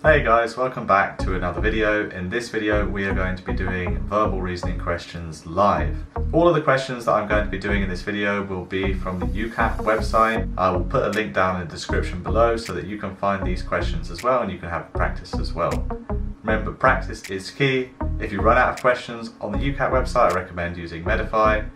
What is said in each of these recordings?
Hey guys, welcome back to another video. In this video we are going to be doing verbal reasoning questions live. All of the questions that I'm going to be doing in this video will be from the UCAT website. I will put a link down in the description below so that you can find these questions as well and you can have practice as well. Remember, practice is key. If you run out of questions on the UCAT website, I recommend using Medify.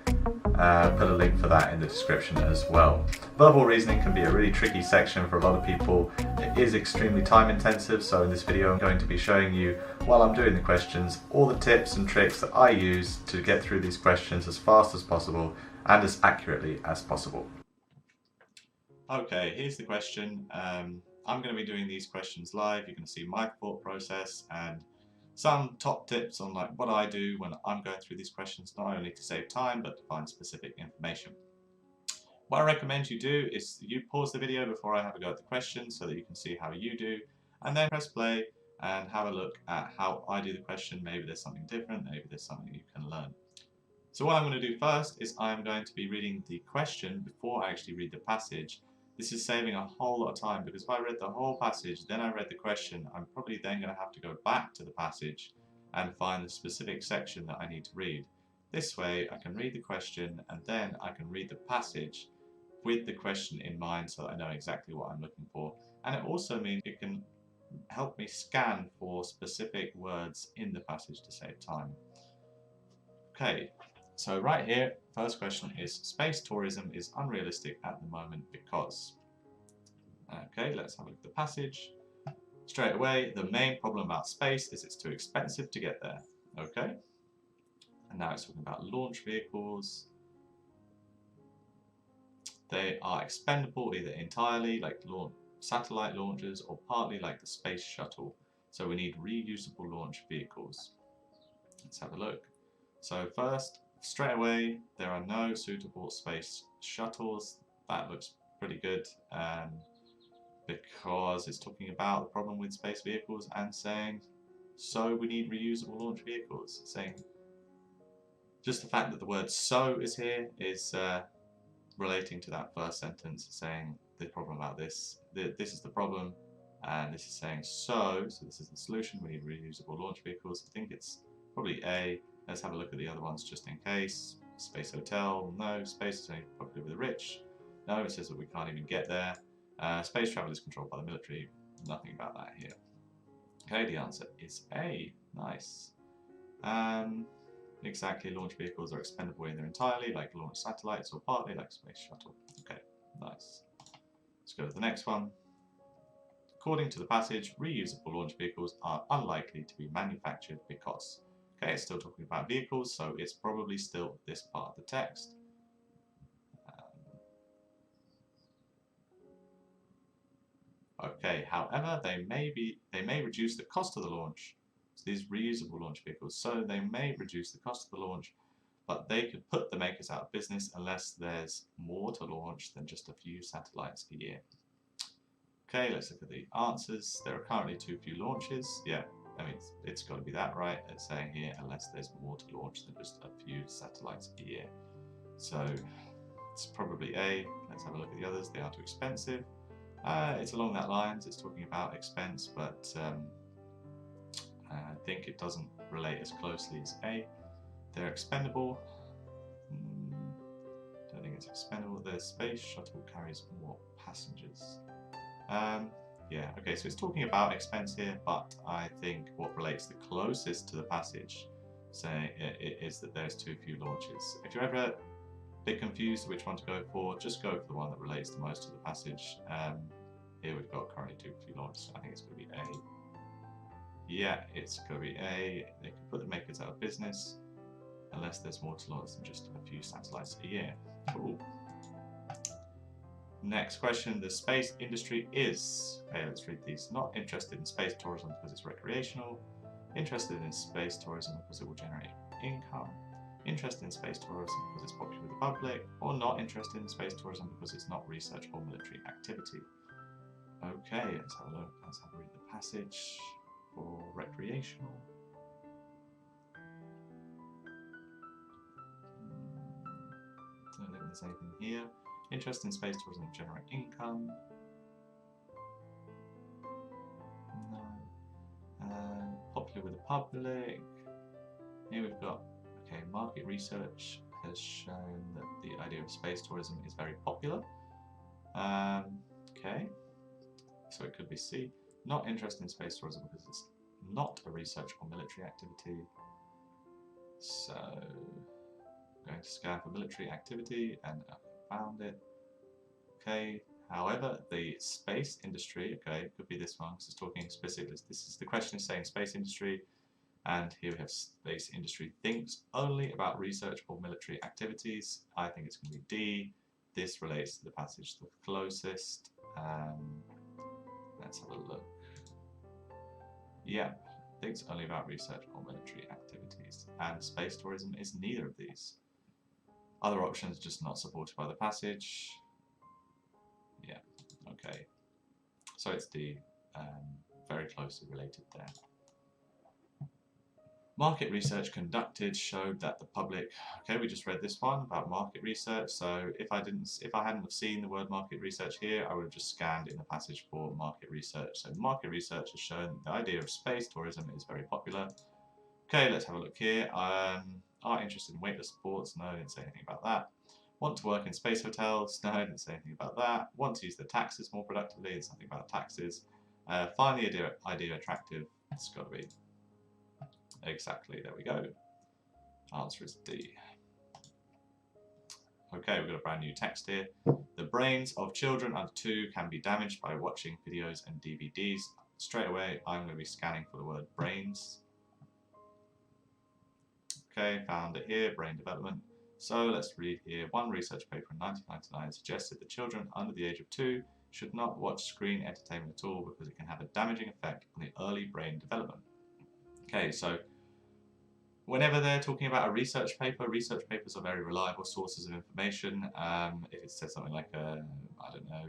Put a link for that in the description as well. Verbal reasoning can be a really tricky section for a lot of people. It is extremely time intensive, so in this video I'm going to be showing you, while I'm doing the questions, all the tips and tricks that I use to get through these questions as fast as possible and as accurately as possible. Okay, here's the question. I'm going to be doing these questions live. You're going to see my thought process and some top tips on what I do when I'm going through these questions, not only to save time but to find specific information. What I recommend you do is you pause the video before I have a go at the questions so that you can see how you do, and then press play and have a look at how I do the question. Maybe there's something different, maybe there's something you can learn. So what I'm going to do first is I'm going to be reading the question before I actually read the passage. This is saving a whole lot of time, because if I read the whole passage, then I read the question, I'm probably then going to have to go back to the passage and find the specific section that I need to read. This way I can read the question and then I can read the passage with the question in mind so that I know exactly what I'm looking for. And it also means it can help me scan for specific words in the passage to save time. Okay, so right here, first question is, space tourism is unrealistic at the moment because. Okay, let's have a look at the passage. Straight away, the main problem about space is it's too expensive to get there. Okay, and now it's talking about launch vehicles. They are expendable either entirely, like satellite launchers, or partly, like the space shuttle. So we need reusable launch vehicles. Let's have a look. So first, straight away, there are no suitable space shuttles. That looks pretty good, because it's talking about the problem with space vehicles and saying, so we need reusable launch vehicles. Saying, just the fact that the word so is here is relating to that first sentence, saying the problem about this is the problem, and this is saying so this is the solution, we need reusable launch vehicles. I think it's probably A. Let's have a look at the other ones just in case. Space hotel, no. Space is only probably with the rich, no. It says that we can't even get there. Space travel is controlled by the military, nothing about that here. Okay, the answer is A. Nice. Exactly, launch vehicles are expendable either entirely, like launch satellites, or partly, like space shuttle. Okay, nice. Let's go to the next one. According to the passage, reusable launch vehicles are unlikely to be manufactured because. Okay, it's still talking about vehicles, so it's probably still this part of the text. Okay, however, they may reduce the cost of the launch. So these reusable launch vehicles, so they may reduce the cost of the launch, but they could put the makers out of business unless there's more to launch than just a few satellites a year. Okay, let's look at the answers. There are currently too few launches. Yeah, I mean, it's got to be that, right? It's saying here, unless there's more to launch than just a few satellites a year. So it's probably A. Let's have a look at the others. They are too expensive. It's along that lines. It's talking about expense, but I think it doesn't relate as closely as A. They're expendable. Don't think it's expendable. The space shuttle carries more passengers. Yeah, okay, so it's talking about expense here, but I think what relates the closest to the passage saying is that there's too few launches. If you're ever a bit confused which one to go for, just go for the one that relates the most to the passage. Here we've got currently too few launches. I think it's going to be A. Yeah, it's going to be A. They can put the makers out of business unless there's more to launch than just a few satellites a year. Cool. Next question, the space industry is, okay, let's read these. Not interested in space tourism because it's recreational. Interested in space tourism because it will generate income. Interested in space tourism because it's popular with the public. Or not interested in space tourism because it's not research or military activity. Okay, let's have a look. Let's have a read the passage for recreational. Don't think there's anything here. Interest in space tourism to generate income. No. Good with the public. Here we've got, okay, market research has shown that the idea of space tourism is very popular. Okay, so it could be C. Not interested in space tourism because it's not a research or military activity. So I'm going to scan for military activity and I found it. Okay, however, the space industry, okay, it could be this one because it's talking specifically. This is the question is saying space industry, and here we have space industry thinks only about research or military activities. I think it's going to be D. This relates to the passage the closest. Let's have a look. Yep, thinks only about research or military activities, and space tourism is neither of these. Other options just not supported by the passage. Yeah, okay. So it's D, very closely related there. Market research conducted showed that the public. Okay, we just read this one about market research. So if I hadn't have seen the word market research here, I would have just scanned in the passage for market research. So market research has shown the idea of space tourism is very popular. Okay, let's have a look here. Are interested in weightless sports? No, I didn't say anything about that. Want to work in space hotels? No, I didn't say anything about that. Want to use the taxes more productively? It's something about taxes. Find the idea attractive? It's got to be. Exactly, there we go. Answer is D. Okay, we've got a brand new text here. The brains of children under 2 can be damaged by watching videos and DVDs. Straight away, I'm going to be scanning for the word brains. Okay, found it here, brain development. So let's read here. One research paper in 1999 suggested that children under the age of 2 should not watch screen entertainment at all because it can have a damaging effect on the early brain development. Okay, so whenever they're talking about a research papers are very reliable sources of information. If it says something like, I don't know,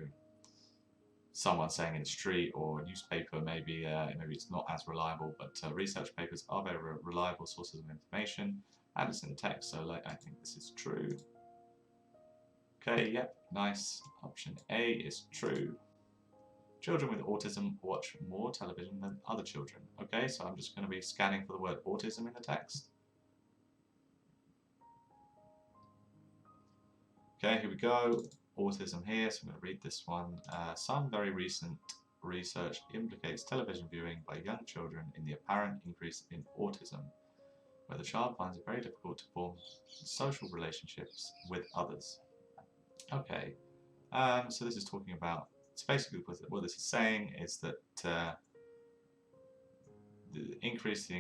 someone saying in the street or a newspaper, maybe it's not as reliable, but research papers are very reliable sources of information, and it's in the text, so I think this is true. Okay, yep, nice. Option A is true. Children with autism watch more television than other children. Okay, so I'm just going to be scanning for the word autism in the text. Okay, here we go. Autism here, so I'm going to read this one. Some very recent research implicates television viewing by young children in the apparent increase in autism, where the child finds it very difficult to form social relationships with others. Okay, so this is talking about, so basically what this is saying is that the increase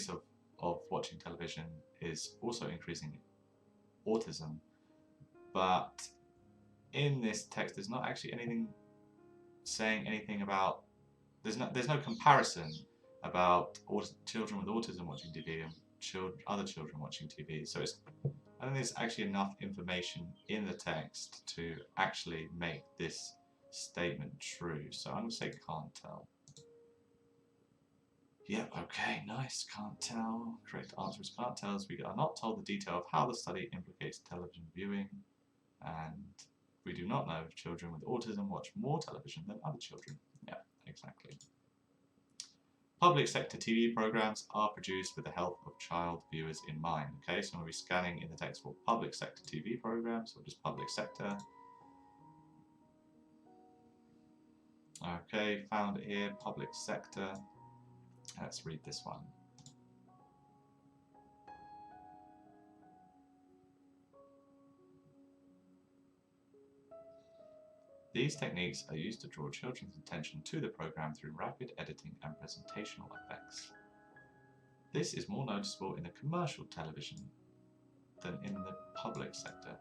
of watching television is also increasing autism, but in this text there's not actually anything saying anything about, there's no comparison about children with autism watching TV and other children watching TV. So I think there's actually enough information in the text to actually make this statement true. So I'm going to say can't tell. Yep, okay, nice, can't tell. Correct answer is can't tell, as we are not told the detail of how the study implicates television viewing, and we do not know if children with autism watch more television than other children. Yeah, exactly. Public sector TV programs are produced with the health of child viewers in mind. Okay, so I'm going to be scanning in the text for public sector TV programs, or just public sector. Okay, found it here, public sector. Let's read this one. These techniques are used to draw children's attention to the program through rapid editing and presentational effects. This is more noticeable in the commercial television than in the public sector.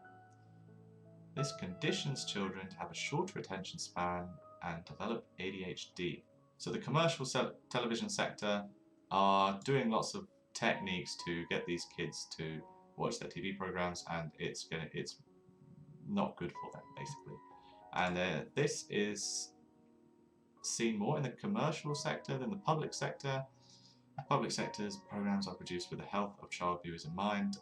This conditions children to have a shorter attention span and develop ADHD. So the commercial television sector are doing lots of techniques to get these kids to watch their TV programs, and it's not good for them, basically. And this is seen more in the commercial sector than the public sector. Public sector's programs are produced with the health of child viewers in mind.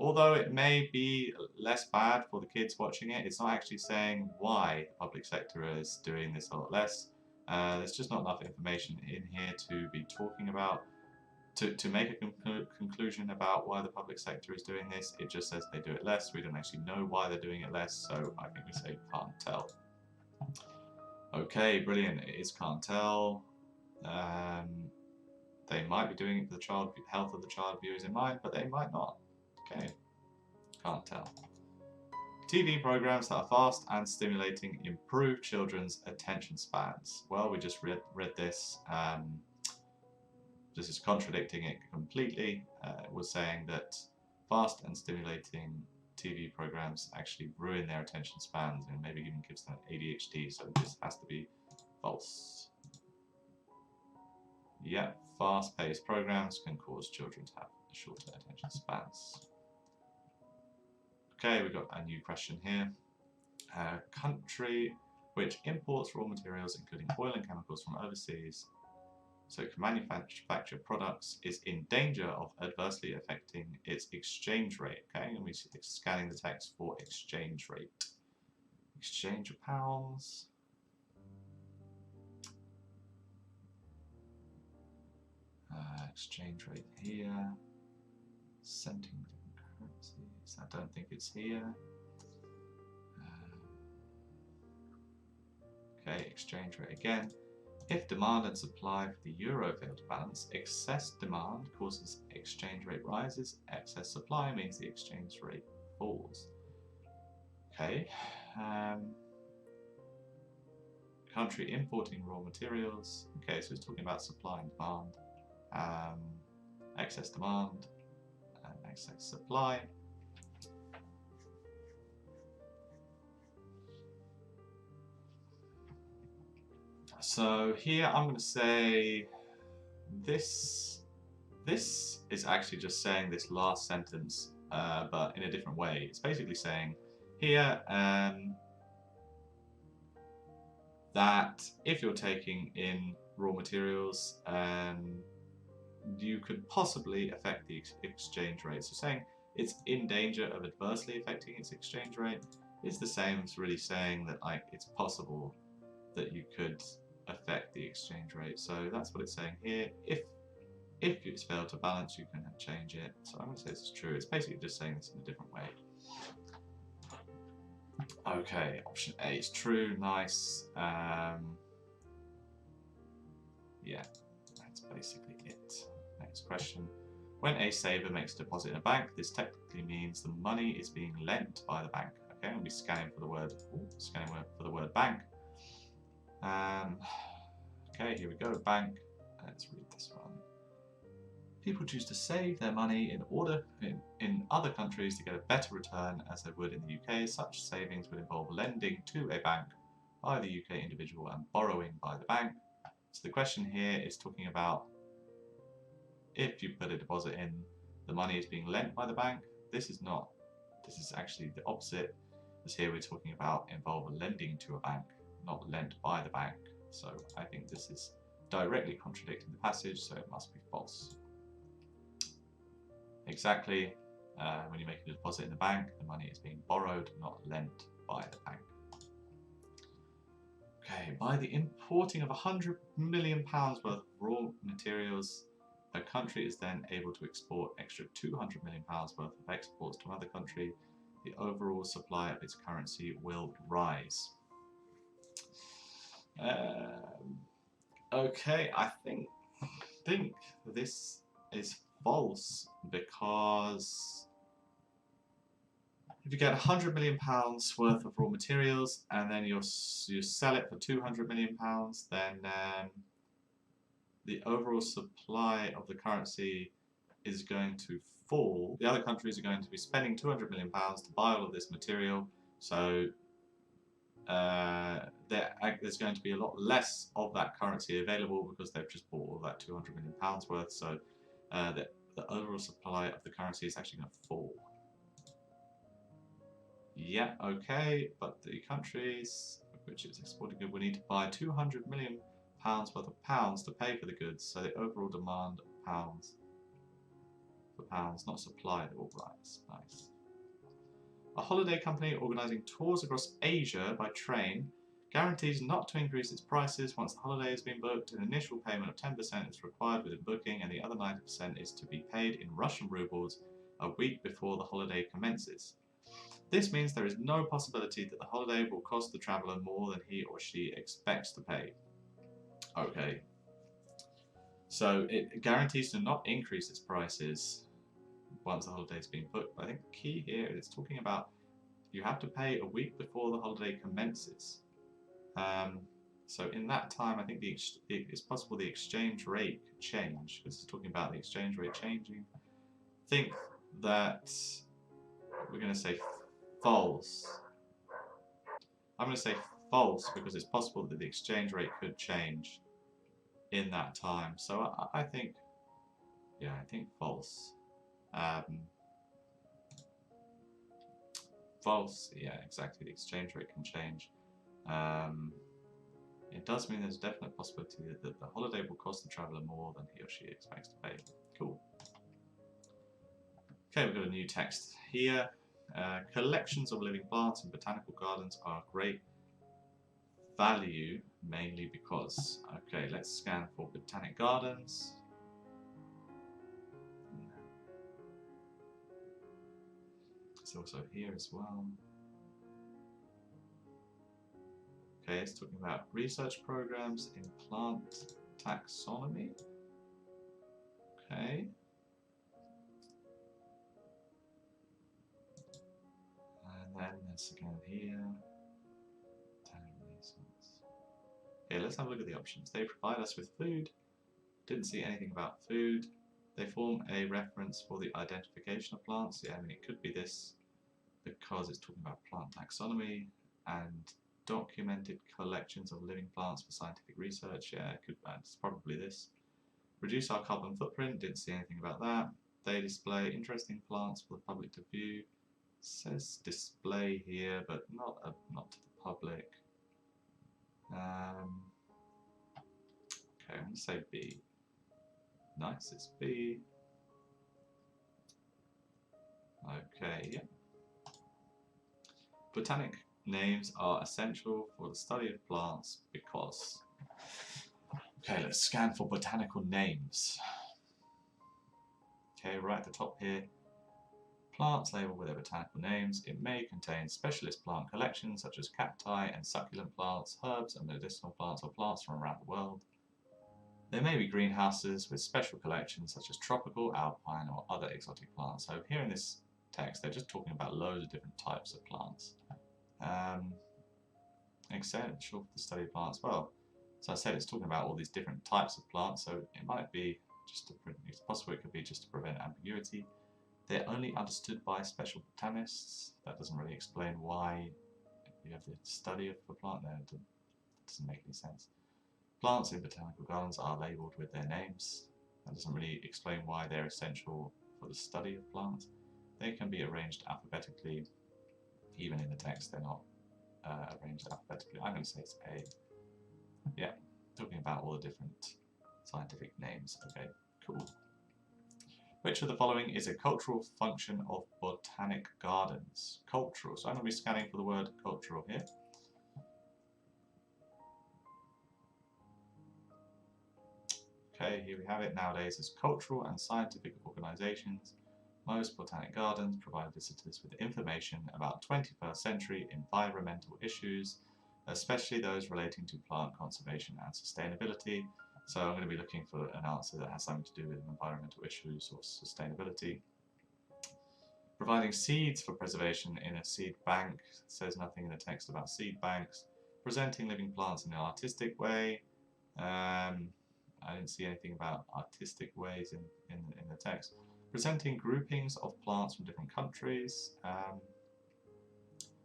Although it may be less bad for the kids watching it, it's not actually saying why the public sector is doing this a lot less. There's just not enough information in here to be talking about, to make a conclusion about why the public sector is doing this. It just says they do it less. We don't actually know why they're doing it less, so I think we say can't tell. Okay, brilliant. It is can't tell. They might be doing it for the health of the child viewers in mind, but they might not. Okay, can't tell. TV programs that are fast and stimulating improve children's attention spans. Well, we just read this. This is contradicting it completely. It was saying that fast and stimulating TV programs actually ruin their attention spans and maybe even gives them ADHD, so this has to be false. Yeah, fast-paced programs can cause children to have shorter attention spans. Okay, we've got a new question here. A country which imports raw materials including oil and chemicals from overseas so it can manufacture products is in danger of adversely affecting its exchange rate. Okay, and we're scanning the text for exchange rate. Exchange of pounds. Exchange rate here. Centing different currencies. I don't think it's here. Okay, exchange rate again. If demand and supply for the euro fail to balance, excess demand causes exchange rate rises, excess supply means the exchange rate falls. Okay. Country importing raw materials. Okay, so it's talking about supply and demand. Excess demand and excess supply. So here I'm going to say this is actually just saying this last sentence, but in a different way. It's basically saying here that if you're taking in raw materials, you could possibly affect the exchange rate. So saying it's in danger of adversely affecting its exchange rate is the same as really saying that like it's possible that you could affect the exchange rate. So that's what it's saying here. If it's failed to balance, you can change it. So I'm going to say this is true. It's basically just saying this in a different way. Okay, option A is true. Nice. Yeah, that's basically it. Next question. When a saver makes a deposit in a bank, this technically means the money is being lent by the bank. Okay, we'll be scanning for the word bank. Okay, here we go, bank. Let's read this one. People choose to save their money in other countries to get a better return as they would in the UK. Such savings would involve lending to a bank by the UK individual and borrowing by the bank. So the question here is talking about if you put a deposit in, the money is being lent by the bank. This is not. This is actually the opposite. As here we're talking about involve lending to a bank, not lent by the bank. So I think this is directly contradicting the passage, so it must be false. Exactly. When you make a deposit in the bank, the money is being borrowed, not lent by the bank. Okay, by the importing of £100 million worth of raw materials, a country is then able to export extra £200 million worth of exports to another country. The overall supply of its currency will rise. Okay, I think this is false, because if you get £100 million worth of raw materials and then you sell it for £200 million, then the overall supply of the currency is going to fall. The other countries are going to be spending £200 million to buy all of this material, so there's going to be a lot less of that currency available because they've just bought all that £200 million worth, so the overall supply of the currency is actually going to fall. Yeah, okay, but the countries which is exporting goods will need to buy £200 million worth of pounds to pay for the goods, so the overall demand of pounds for pounds, not supply, that will rise. Nice. A holiday company organising tours across Asia by train Guarantees not to increase its prices once the holiday has been booked. An initial payment of 10% is required with the booking, and the other 90% is to be paid in Russian rubles a week before the holiday commences. This means there is no possibility that the holiday will cost the traveller more than he or she expects to pay. Okay. So it guarantees to not increase its prices once the holiday has been booked. But I think the key here is it's talking about you have to pay a week before the holiday commences. So in that time, I think it's possible the exchange rate could change. This is talking about the exchange rate changing. Think that we're going to say false. I'm going to say false because it's possible that the exchange rate could change in that time. So I think, yeah, I think false. False, yeah, exactly. The exchange rate can change. It does mean there's a definite possibility that the holiday will cost the traveller more than he or she expects to pay. Cool. Okay, we've got a new text here. Collections of living plants in botanical gardens are great value, mainly because. Okay, let's scan for Botanic Gardens. It's also here as well. Okay, it's talking about research programs in plant taxonomy. Okay. And then there's again here. Okay, let's have a look at the options. They provide us with food. Didn't see anything about food. They form a reference for the identification of plants. Yeah, I mean, it could be this because it's talking about plant taxonomy and documented collections of living plants for scientific research. Yeah, it's probably this. Reduce our carbon footprint. Didn't see anything about that. They display interesting plants for the public to view. It says display here, but not to the public. Okay, I'm going to say B. Nice, it's B. Okay, yeah. Botanic names are essential for the study of plants because. Okay, let's scan for botanical names. Okay, right at the top here. Plants labelled with their botanical names. It may contain specialist plant collections such as cacti and succulent plants, herbs and medicinal plants, or plants from around the world. There may be greenhouses with special collections such as tropical, alpine, or other exotic plants. So here in this text, they're just talking about loads of different types of plants. Essential for the study of plants. Well, so I said it's talking about all these different types of plants, so it might be just it's possible it could be just to prevent ambiguity. They're only understood by special botanists. That doesn't really explain why you have the study of the plant there. It doesn't make any sense. Plants in botanical gardens are labelled with their names. That doesn't really explain why they're essential for the study of plants. They can be arranged alphabetically. Even in the text, they're not arranged alphabetically. I'm going to say it's A. Yeah, talking about all the different scientific names. Okay, cool. Which of the following is a cultural function of botanic gardens? Cultural. So I'm going to be scanning for the word cultural here. Okay, here we have it. Nowadays, as cultural and scientific organisations, most botanic gardens provide visitors with information about 21st century environmental issues, especially those relating to plant conservation and sustainability. So I'm going to be looking for an answer that has something to do with environmental issues or sustainability. Providing seeds for preservation in a seed bank. It says nothing in the text about seed banks. Presenting living plants in an artistic way. I didn't see anything about artistic ways in the text. Presenting groupings of plants from different countries.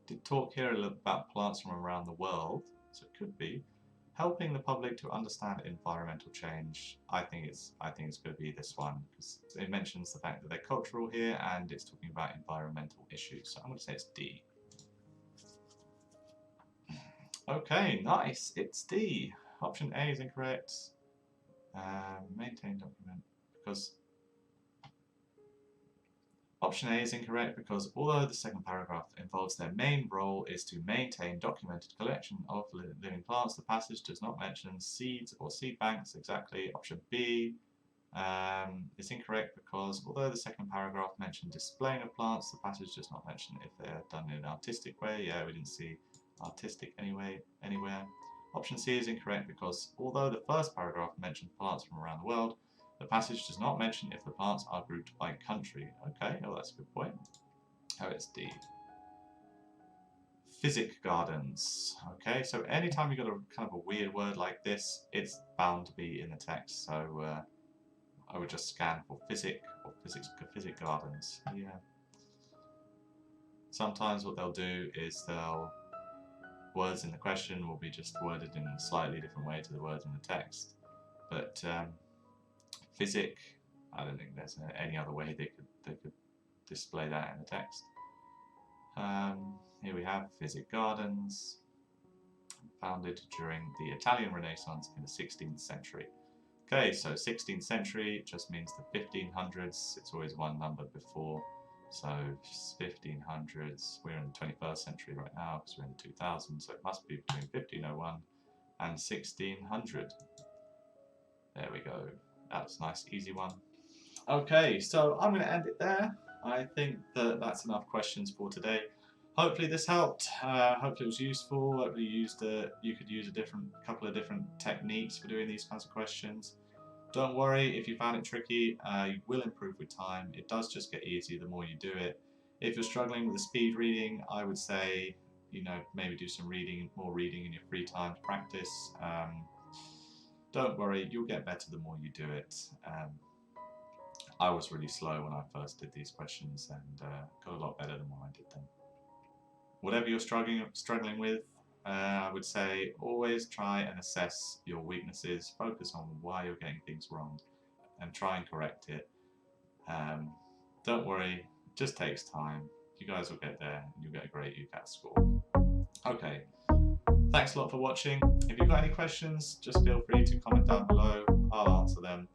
Did talk here a little about plants from around the world, so it could be. Helping the public to understand environmental change. I think it's going to be this one because it mentions the fact that they're cultural here and it's talking about environmental issues. So I'm going to say it's D. Okay, nice. It's D. Option A is incorrect. Maintain document because Option A is incorrect because although the second paragraph involves their main role is to maintain documented collection of living plants, the passage does not mention seeds or seed banks exactly. Option B is incorrect because although the second paragraph mentioned displaying of plants, the passage does not mention if they are done in an artistic way. Yeah, we didn't see artistic anywhere. Option C is incorrect because although the first paragraph mentioned plants from around the world, the passage does not mention if the plants are grouped by country. Okay, oh, that's a good point. Oh, it's D. Botanic Gardens. Okay, so anytime you've got a kind of a weird word like this, it's bound to be in the text. So I would just scan for physic or physic gardens. Yeah. Sometimes what they'll do is words in the question will be just worded in a slightly different way to the words in the text. But physic, I don't think there's any other way they could display that in the text. Here we have Botanic Gardens, founded during the Italian Renaissance in the 16th century. Okay, so 16th century just means the 1500s. It's always one number before. So 1500s, we're in the 21st century right now because we're in 2000, so it must be between 1501 and 1600. There we go. That's a nice, easy one. Okay, so I'm going to end it there. I think that that's enough questions for today. Hopefully this helped. Hopefully it was useful. Hopefully you could use a couple of different techniques for doing these kinds of questions. Don't worry if you found it tricky. You will improve with time. It does just get easier the more you do it. If you're struggling with the speed reading, I would say, maybe do some more reading in your free time to practice. Don't worry, you'll get better the more you do it. I was really slow when I first did these questions and got a lot better the more I did them. Whatever you're struggling with, I would say always try and assess your weaknesses, focus on why you're getting things wrong and try and correct it. Don't worry, it just takes time. You guys will get there and you'll get a great UCAT score. Okay, thanks a lot for watching. If you've got any questions, just feel free to comment down below. I'll answer them.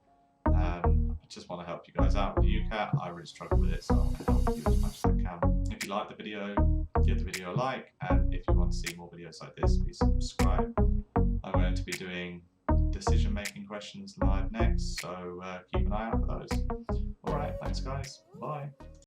I just want to help you guys out with the UCAT. I really struggle with it, so I'm going to help you as much as I can. If you like the video, give the video a like, and if you want to see more videos like this, please subscribe. I'm going to be doing decision-making questions live next, so keep an eye out for those. Alright, thanks guys. Bye.